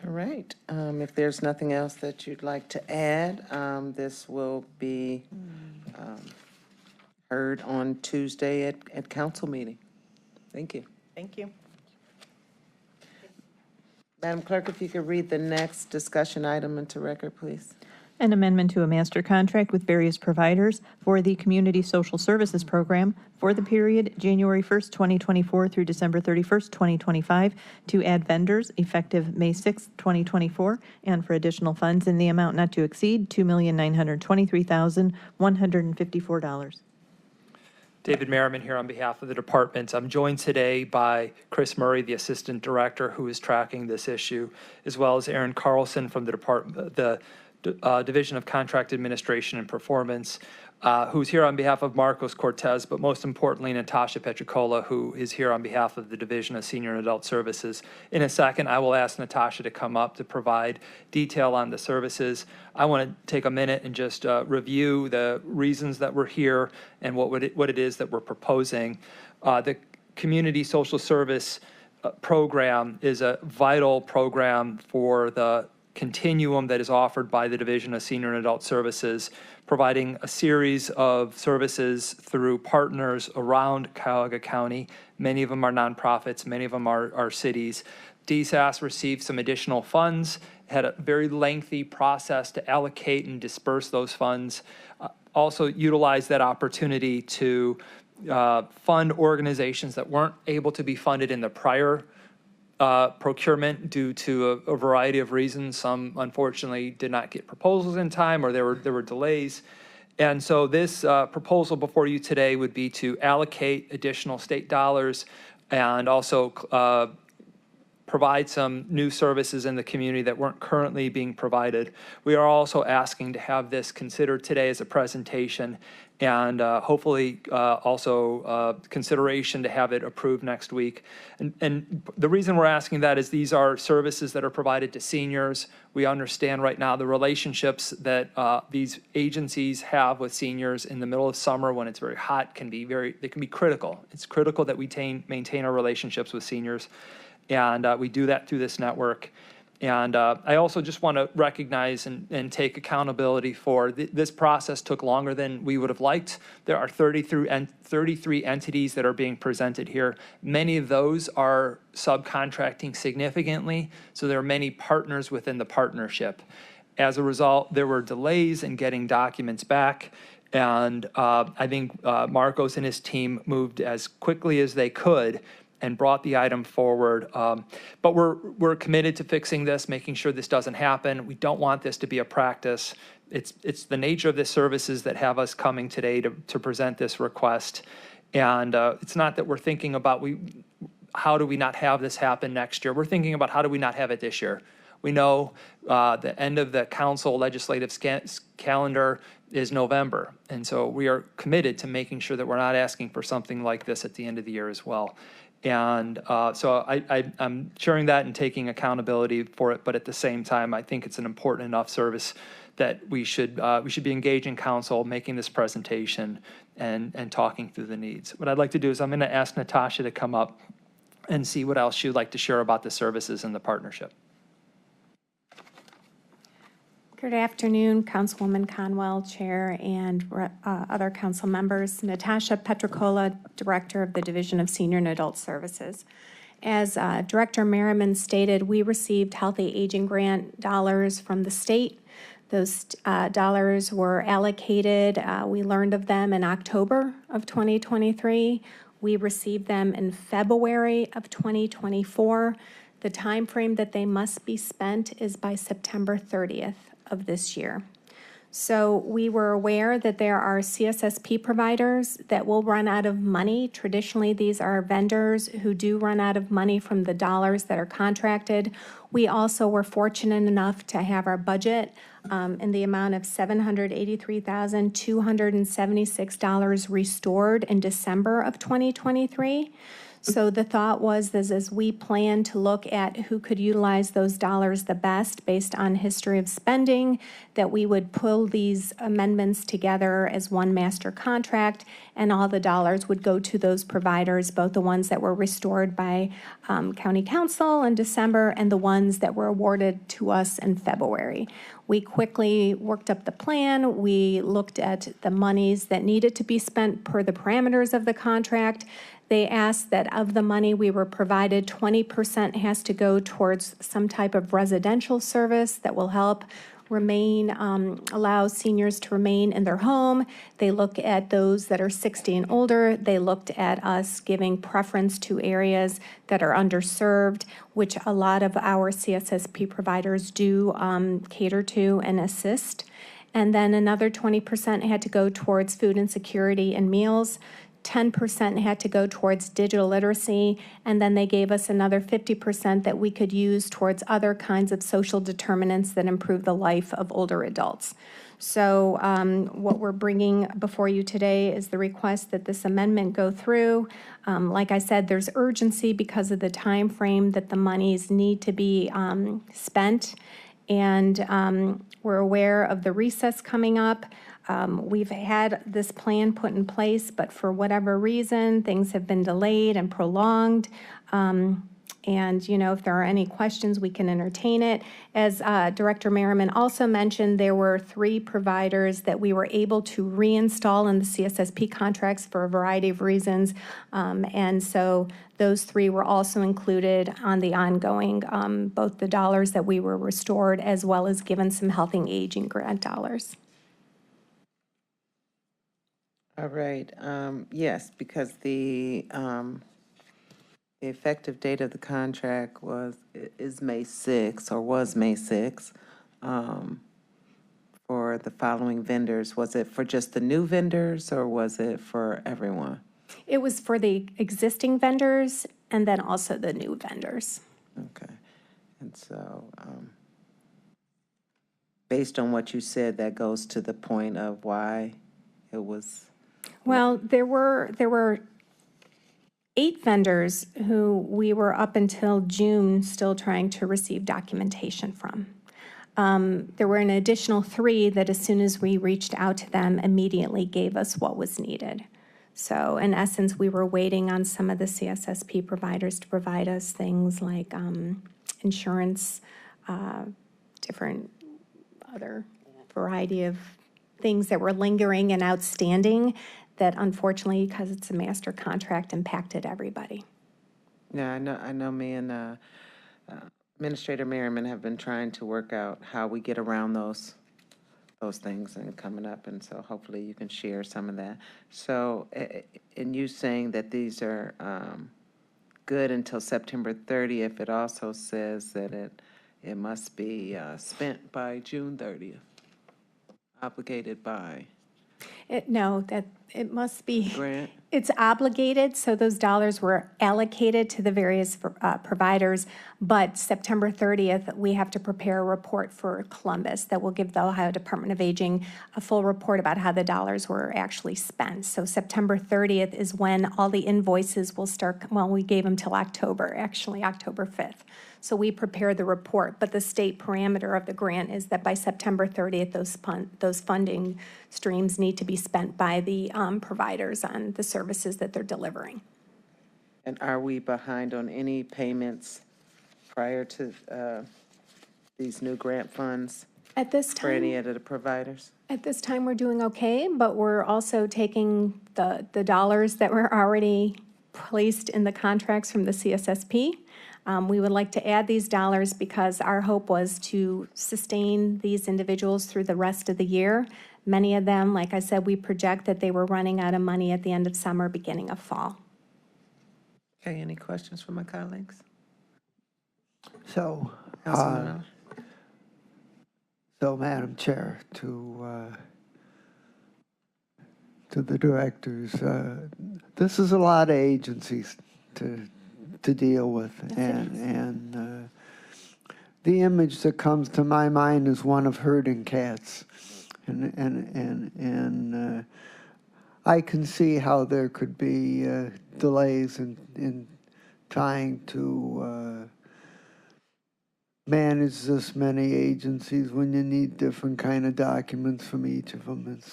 All All right. If there's nothing else that you'd like to add, this will be heard on Tuesday at council meeting. Thank you.
Thank you.
Madam Clerk, if you could read the next discussion item into record, please.
An amendment to a master contract with various providers for the Community Social Services Program for the period January 1st, 2024 through December 31st, 2025, to add vendors effective May 6th, 2024, and for additional funds in the amount not to exceed $2,923,154.
David Merriman here on behalf of the department. I'm joined today by Chris Murray, the Assistant Director, who is tracking this issue, as well as Aaron Carlson from the department, the Division of Contract Administration and Performance, who's here on behalf of Marcos Cortez, but most importantly, Natasha Petricola, who is here on behalf of the Division of Senior and Adult Services. In a second, I will ask Natasha to come up to provide detail on the services. I want to take a minute and just review the reasons that we're here and what it is that we're proposing. The Community Social Service program is a vital program for the continuum that is offered by the Division of Senior and Adult Services, providing a series of services through partners around Cuyahoga County. Many of them are nonprofits, many of them are cities. DSAS received some additional funds, had a very lengthy process to allocate and disperse those funds. Also utilized that opportunity to fund organizations that weren't able to be funded in the prior procurement due to a variety of reasons. Some unfortunately did not get proposals in time, or there were delays. And so this proposal before you today would be to allocate additional state dollars and also provide some new services in the community that weren't currently being provided. We are also asking to have this considered today as a presentation and hopefully also consideration to have it approved next week. And the reason we're asking that is these are services that are provided to seniors. We understand right now the relationships that these agencies have with seniors in the middle of summer when it's very hot they can be critical. It's critical that we maintain our relationships with seniors, and we do that through this network. And I also just want to recognize and take accountability for this process took longer than we would have liked. There are 33 entities that are being presented here. Many of those are subcontracting significantly, so there are many partners within the partnership. As a result, there were delays in getting documents back, and I think Marcos and his team moved as quickly as they could and brought the item forward. But we're committed to fixing this, making sure this doesn't happen. We don't want this to be a practice. It's the nature of the services that have us coming today to present this request. And it's not that we're thinking about how do we not have this happen next year. We're thinking about how do we not have it this year. We know the end of the council legislative calendar is November. And so we are committed to making sure that we're not asking for something like this at the end of the year as well. And so I'm sharing that and taking accountability for it, but at the same time, I think it's an important enough service that we should be engaging council, making this presentation, and talking through the needs. What I'd like to do is I'm going to ask Natasha to come up and see what else she'd like to share about the services and the partnership.
Good afternoon, Councilwoman Conwell, Chair, and other council members. Natasha Petricola, Director of the Division of Senior and Adult Services. As Director Merriman stated, we received Healthy Aging Grant dollars from the state. Those dollars were allocated. We learned of them in October of 2023. We received them in February of 2024. The time frame that they must be spent is by September 30th. Of this year. So we were aware that there are CSSP providers that will run out of money. Traditionally, these are vendors who do run out of money from the dollars that are contracted. We also were fortunate enough to have our budget in the amount of $783,276 restored in December of 2023. So the thought was, as we plan to look at who could utilize those dollars the best based on history of spending, that we would pull these amendments together as one master contract, and all the dollars would go to those providers, both the ones that were restored by County Council in December and the ones that were awarded to us in February. We quickly worked up the plan. We looked at the monies that needed to be spent per the parameters of the contract. They asked that of the money we were provided, 20% has to go towards some type of residential service that will help allow seniors to remain in their home. They look at those that are 60 and older. They looked at us giving preference to areas that are underserved, which a lot of our CSSP providers do cater to and assist. And then another 20% had to go towards food insecurity and meals. 10% had to go towards digital literacy, and then they gave us another 50% that we could use towards other kinds of social determinants that improve the life of older adults. So what we're bringing before you today is the request that this amendment go through. Like I said, there's urgency because of the time frame that the monies need to be spent, and we're aware of the recess coming up. We've had this plan put in place, but for whatever reason, things have been delayed and prolonged. And, if there are any questions, we can entertain it. As Director Merriman also mentioned, there were 3 providers that we were able to reinstall in the CSSP contracts for a variety of reasons. And so those 3 were also included on the ongoing, both the dollars that we were restored as well as given some Healthy Aging grant dollars.
All right, yes, because the effective date of the contract is May 6th, or was May 6th, for the following vendors. Was it for just the new vendors, or was it for everyone?
It was for the existing vendors and then also the new vendors.
Okay, and so, based on what you said, that goes to the point of why it was...
Well, there were 8 vendors who we were up until June still trying to receive documentation from. There were an additional 3 that as soon as we reached out to them, immediately gave us what was needed. So in essence, we were waiting on some of the CSSP providers to provide us things like insurance, different other variety of things that were lingering and outstanding that unfortunately, because it's a master contract, impacted everybody.
Yeah, I know me and Administrator Merriman have been trying to work out how we get around those things and coming up, and so hopefully you can share some of that. So, in you saying that these are good until September 30th, it also says that it must be spent by June 30th, obligated by...
No, that it must be.
Grant?
It's obligated, so those dollars were allocated to the various providers, but September 30th, we have to prepare a report for Columbus that will give the Ohio Department of Aging a full report about how the dollars were actually spent. So September 30th is when all the invoices will start, well, we gave them till October, actually October 5th. So we prepared the report, but the state parameter of the grant is that by September 30th, those funding streams need to be spent by the providers on the services that they're delivering.
And are we behind on any payments prior to these new grant funds
At this
for any
time,
of the providers?
at this time, we're doing okay, but we're also taking the dollars that were already placed in the contracts from the CSSP. We would like to add these dollars because our hope was to sustain these individuals through the rest of the year. Many of them, like I said, we project that they were running out of money at the end of summer, beginning of fall.
Okay, any questions from my colleagues?
So,
Councilman Miller?
so Madam Chair, to the directors, this is a lot of agencies to deal with, and the image that comes to my mind is one of herding cats, and I can see how there could be delays in trying to manage this many agencies when you need different kind of documents from each of them. And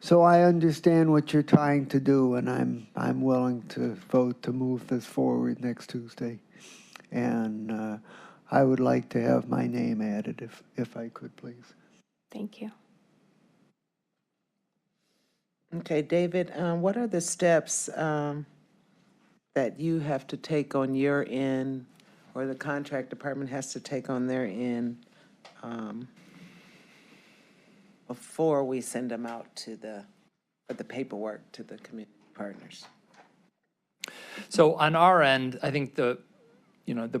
so I understand what you're trying to do, and I'm willing to vote to move this forward next Tuesday. And I would like to have my name added if I could, please.
Thank you.
Okay, David, what are the steps that you have to take on your end, or the contract department has to take on their end, before we send them out to for the paperwork to the community partners?
So on our end, I think the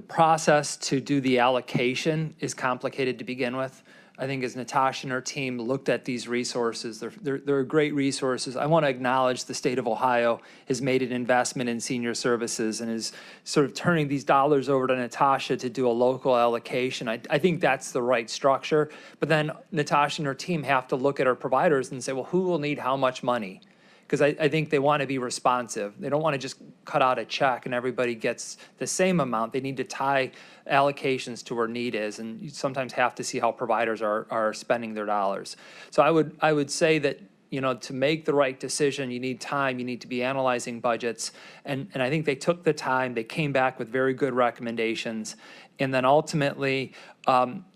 process to do the allocation is complicated to begin with. I think as Natasha and her team looked at these resources, they're great resources. I want to acknowledge the state of Ohio has made an investment in senior services and is sort of turning these dollars over to Natasha to do a local allocation. I think that's the right structure. But then Natasha and her team have to look at our providers and say, well, who will need how much money? Because I think they want to be responsive. They don't want to just cut out a check and everybody gets the same amount. They need to tie allocations to where need is, and you sometimes have to see how providers are spending their dollars. So I would say that, to make the right decision, you need time, you need to be analyzing budgets, and I think they took the time, they came back with very good recommendations, and then ultimately,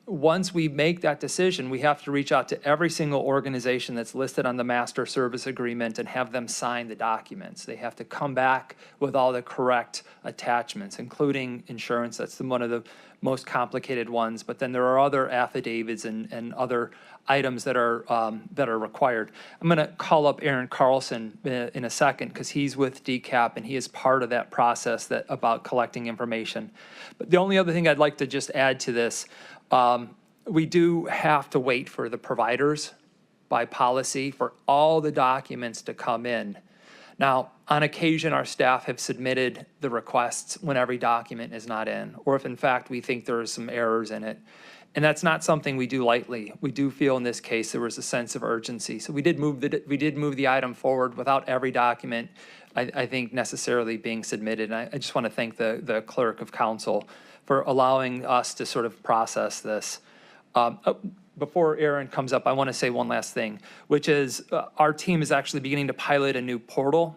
once we make that decision, we have to reach out to every single organization that's listed on the master service agreement and have them sign the documents. They have to come back with all the correct attachments, including insurance. That's one of the most complicated ones. But then there are other affidavits and other items that are required. I'm going to call up Aaron Carlson in a second because he's with DCAP and he is part of that process about collecting information. But the only other thing I'd like to just add to this, we do have to wait for the providers by policy for all the documents to come in. Now, on occasion, our staff have submitted the requests when every document is not in, or if in fact we think there are some errors in it. And that's not something we do lightly. We do feel in this case there was a sense of urgency. So we did move the item forward without every document, I think, necessarily being submitted. And I just want to thank the clerk of council for allowing us to sort of process this. Before Aaron comes up, I want to say one last thing, which is our team is actually beginning to pilot a new portal.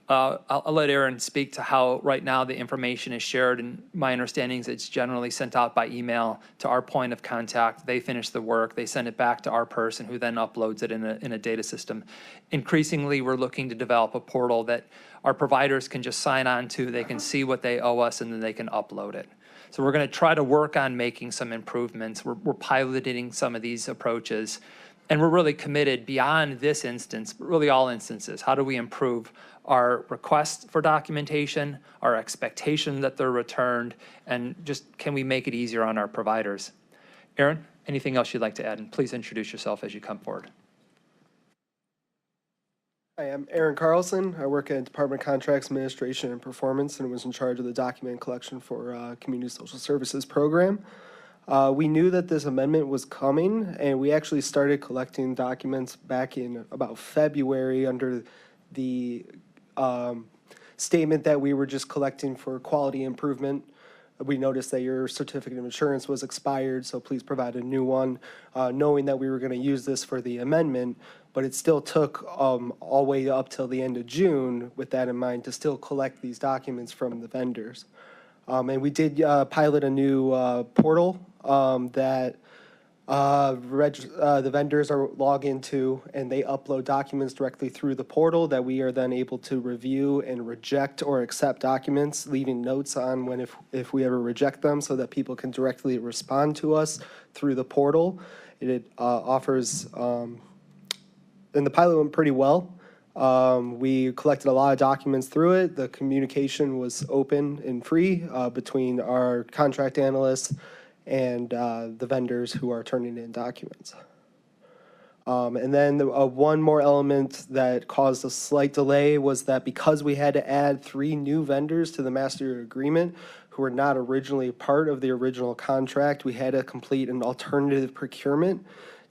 I'll let Aaron speak to how right now the information is shared, and my understanding is it's generally sent out by email to our point of contact. They finish the work, they send it back to our person who then uploads it in a data system. Increasingly, we're looking to develop a portal that our providers can just sign on to, they can see what they owe us, and then they can upload it. So we're going to try to work on making some improvements. We're piloting some of these approaches, and we're really committed beyond this instance, but really all instances. How do we improve our requests for documentation, our expectation that they're returned, and just can we make it easier on our providers? Aaron, anything else you'd like to add? And please introduce yourself as you come forward.
Hi, I'm Aaron Carlson. I work at Department of Contracts Administration and Performance and was in charge of the document collection for Community Social Services program. We knew that this amendment was coming, and we actually started collecting documents back in about February under the statement that we were just collecting for quality improvement. We noticed that your certificate of insurance was expired, so please provide a new one, knowing that we were going to use this for the amendment. But it still took all the way up till the end of June, with that in mind, to still collect these documents from the vendors. And we did pilot a new portal that the vendors are log into, and they upload documents directly through the portal that we are then able to review and reject or accept documents, leaving notes on when if we ever reject them, so that people can directly respond to us through the portal. It offers, and the pilot went pretty well. We collected a lot of documents through it. The communication was open and free between our contract analysts and the vendors who are turning in documents. And then one more element that caused a slight delay was that because we had to add 3 new vendors to the master agreement who were not originally part of the original contract, we had to complete an alternative procurement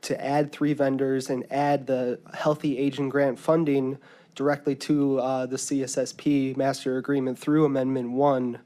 to add 3 vendors and add the Healthy Aging Grant funding directly to the CSSP master agreement through Amendment 1.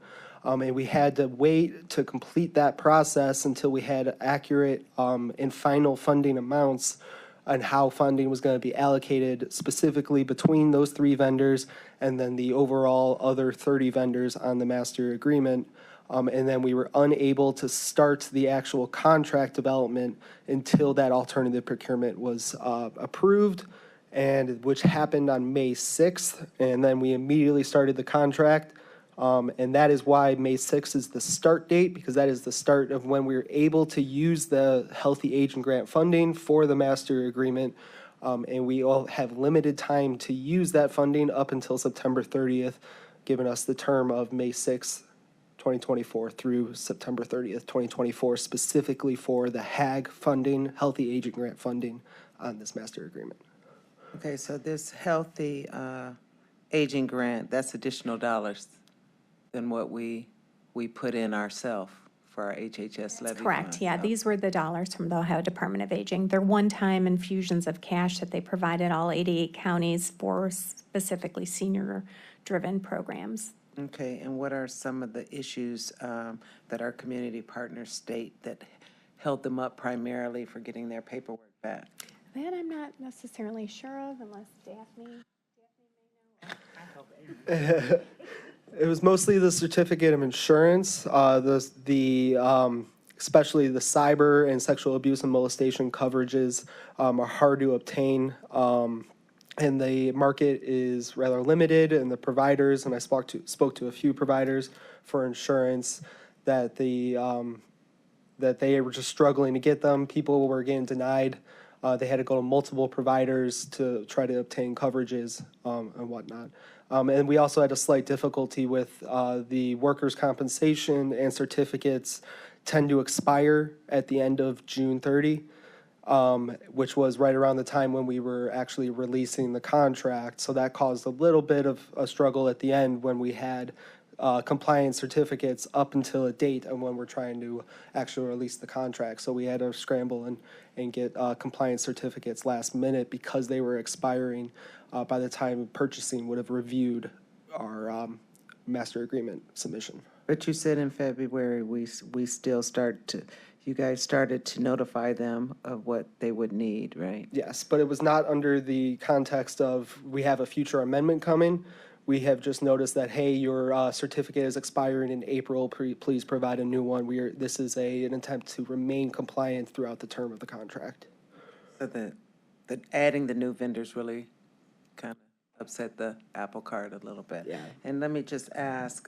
And we had to wait to complete that process until we had accurate and final funding amounts on how funding was going to be allocated specifically between those 3 vendors and then the overall other 30 vendors on the master agreement. And then we were unable to start the actual contract development until that alternative procurement was approved, and which happened on May 6th. And then we immediately started the contract. And that is why May 6th is the start date, because that is the start of when we were able to use the Healthy Aging Grant funding for the master agreement. And we all have limited time to use that funding up until September 30th, giving us the term of May 6th, 2024 through September 30th, 2024, specifically for the HAG funding, Healthy Aging Grant funding on this master agreement.
Okay, so this healthy aging grant, that's additional dollars than what we put in ourselves for our HHS levy.
Correct,
fund,
yeah.
so.
These were the dollars from the Ohio Department of Aging. They're one-time infusions of cash that they provided all 88 counties for specifically senior-driven programs.
Okay, and what are some of the issues that our community partners state that held them up primarily for getting their paperwork back?
That I'm not necessarily sure of unless Daphne.
It was mostly the certificate of insurance, especially the cyber and sexual abuse and molestation coverages are hard to obtain. And the market is rather limited, and the providers, and I spoke to a few providers for insurance, that they were just struggling to get them. People were getting denied. They had to go to multiple providers to try to obtain coverages and whatnot. And we also had a slight difficulty with the workers' compensation and certificates tend to expire at the end of June 30. Which was right around the time when we were actually releasing the contract. So that caused a little bit of a struggle at the end when we had compliance certificates up until a date and when we're trying to actually release the contract. So we had to scramble and get compliance certificates last minute because they were expiring by the time purchasing would have reviewed our master agreement submission.
But you said in February, we still you guys started to notify them of what they would need, right?
Yes, but it was not under the context of we have a future amendment coming. We have just noticed that, hey, your certificate is expiring in April. Please provide a new one. This is an attempt to remain compliant throughout the term of the contract.
So that adding the new vendors really kind of upset the apple cart a little bit.
Yeah.
And let me just ask,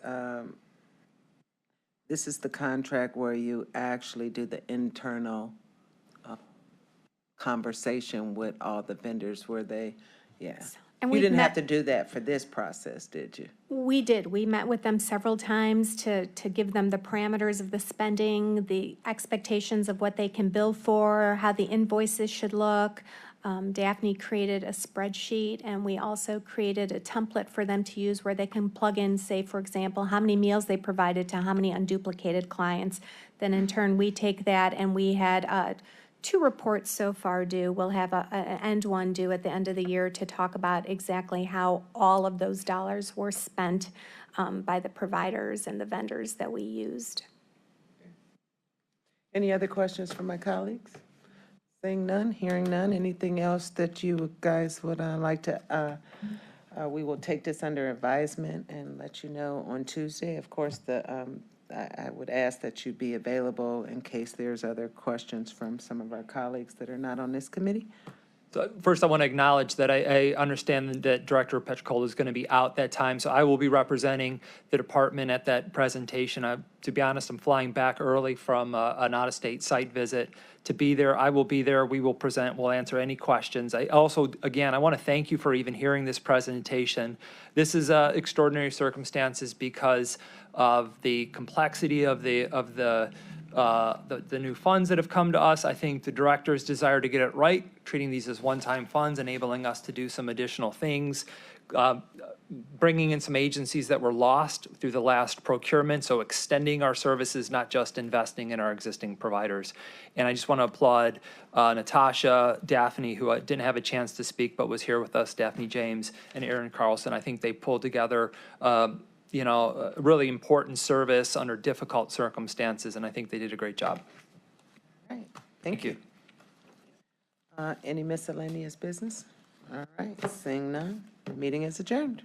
this is the contract where you actually do the internal conversation with all the vendors where they, yeah.
And
You
we've
didn't have
met-
to do that for this process, did you?
We did. We met with them several times to give them the parameters of the spending, the expectations of what they can bill for, how the invoices should look. Daphne created a spreadsheet, and we also created a template for them to use where they can plug in, say, for example, how many meals they provided to how many unduplicated clients. Then in turn, we take that, and we had 2 reports so far due. We'll have an end one due at the end of the year to talk about exactly how all of those dollars were spent by the providers and the vendors that we used.
Any other questions from my colleagues? Seeing none, hearing none, anything else that you guys would like to, we will take this under advisement and let you know on Tuesday. Of course, I would ask that you be available in case there's other questions from some of our colleagues that are not on this committee.
So first, I want to acknowledge that I understand that Director Petrocola is going to be out that time, so I will be representing the department at that presentation. To be honest, I'm flying back early from an out-of-state site visit to be there. I will be there. We will present. We'll answer any questions. I also, again, I want to thank you for even hearing this presentation. This is extraordinary circumstances because of the complexity of the the new funds that have come to us. I think the director's desire to get it right, treating these as one-time funds, enabling us to do some additional things, bringing in some agencies that were lost through the last procurement, so extending our services, not just investing in our existing providers. And I just want to applaud Natasha, Daphne, who didn't have a chance to speak but was here with us, Daphne James, and Aaron Carlson. I think they pulled together a really important service under difficult circumstances, and I think they did a great job.
All right, thank you. Any miscellaneous business? All right, seeing none, the meeting is adjourned.